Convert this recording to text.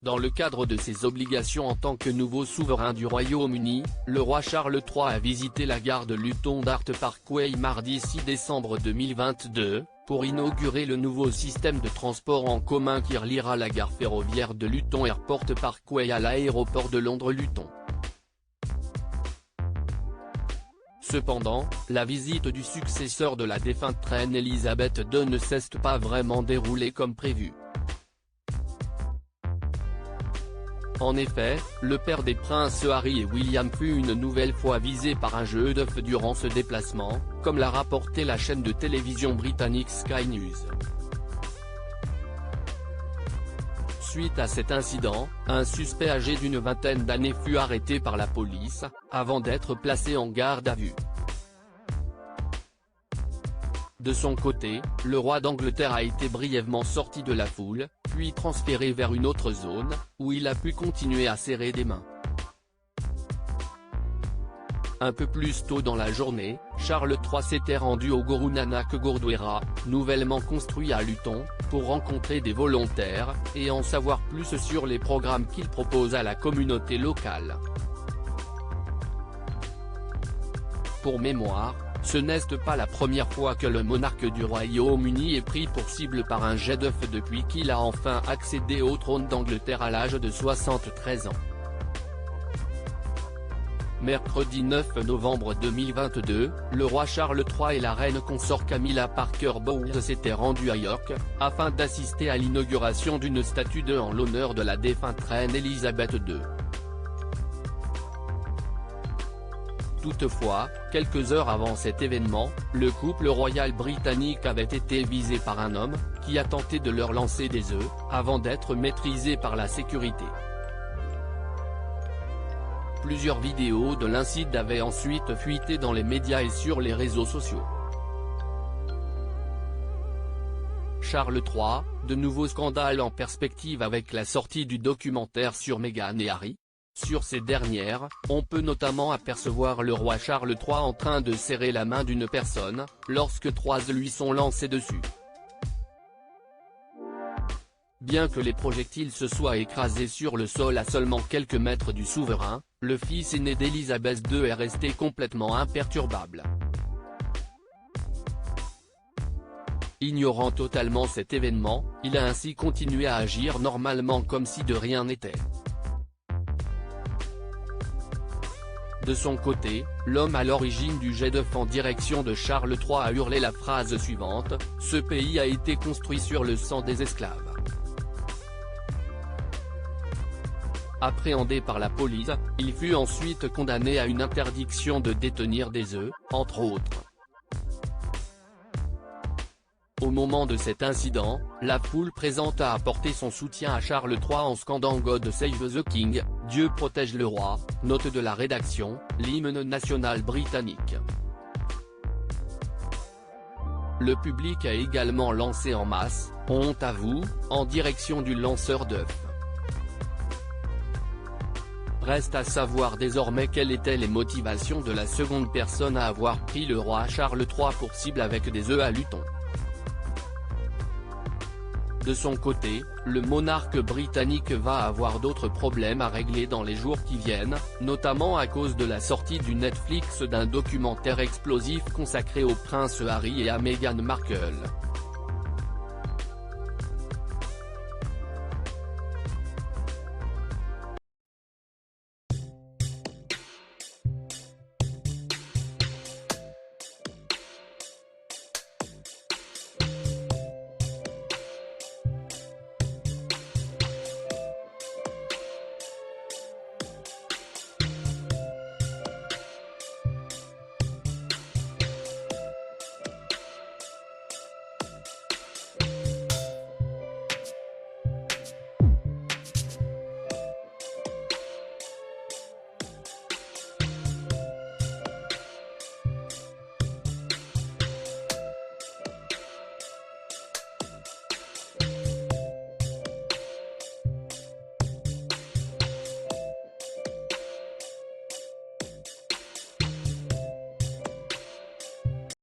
Dans le cadre de ses obligations en tant que nouveau souverain du Royaume-Uni, le roi Charles III a visité la gare de Luton d'Art Parkway mardi 6 décembre 2022, pour inaugurer le nouveau système de transport en commun qui reliera la gare ferroviaire de Luton Airport Parkway à l'aéroport de Londres Luton. Cependant, la visite du successeur de la défunte reine Elisabeth II ne s'est pas vraiment déroulée comme prévu. En effet, le père des princes Harry et William fut une nouvelle fois visé par un jeu d'œufs durant ce déplacement, comme l'a rapporté la chaîne de télévision britannique Sky News. Suite à cet incident, un suspect âgé d'une vingtaine d'années fut arrêté par la police, avant d'être placé en garde à vue. De son côté, le roi d'Angleterre a été brièvement sorti de la foule, puis transféré vers une autre zone, où il a pu continuer à serrer des mains. Un peu plus tôt dans la journée, Charles III s'était rendu au Guru Nanak Gurdwara, nouvellement construit à Luton, pour rencontrer des volontaires, et en savoir plus sur les programmes qu'il propose à la communauté locale. Pour mémoire, ce n'est pas la première fois que le monarque du Royaume-Uni est pris pour cible par un jet d'œufs depuis qu'il a enfin accédé au trône d'Angleterre à l'âge de 73 ans. Mercredi 9 novembre 2022, le roi Charles III et la reine consort Camilla Parker Bowles s'étaient rendus à York, afin d'assister à l'inauguration d'une statue en l'honneur de la défunte reine Elisabeth II. Toutefois, quelques heures avant cet événement, le couple royal britannique avait été visé par un homme, qui a tenté de leur lancer des œufs, avant d'être maîtrisé par la sécurité. Plusieurs vidéos de l'incident avaient ensuite fuité dans les médias et sur les réseaux sociaux. Charles III, de nouveaux scandales en perspective avec la sortie du documentaire sur Meghan et Harry. Sur ces dernières, on peut notamment apercevoir le roi Charles III en train de serrer la main d'une personne, lorsque trois lui sont lancés dessus. Bien que les projectiles se soient écrasés sur le sol à seulement quelques mètres du souverain, le fils aîné d'Elisabeth II est resté complètement imperturbable. Ignorant totalement cet événement, il a ainsi continué à agir normalement comme si de rien n'était. De son côté, l'homme à l'origine du jet d'œufs en direction de Charles III a hurlé la phrase suivante: « Ce pays a été construit sur le sang des esclaves ». Appréhendé par la police, il fut ensuite condamné à une interdiction de détenir des œufs, entre autres. Au moment de cet incident, la foule présente a apporté son soutien à Charles III en scandant God Save the King, Dieu protège le roi, note de la rédaction, l'hymne national britannique. Le public a également lancé en masse, honte à vous, en direction du lanceur d'œufs. Reste à savoir désormais quelles étaient les motivations de la seconde personne à avoir pris le roi Charles III pour cible avec des œufs à Luton. De son côté, le monarque britannique va avoir d'autres problèmes à régler dans les jours qui viennent, notamment à cause de la sortie du Netflix d'un documentaire explosif consacré au prince Harry et à Meghan Markle.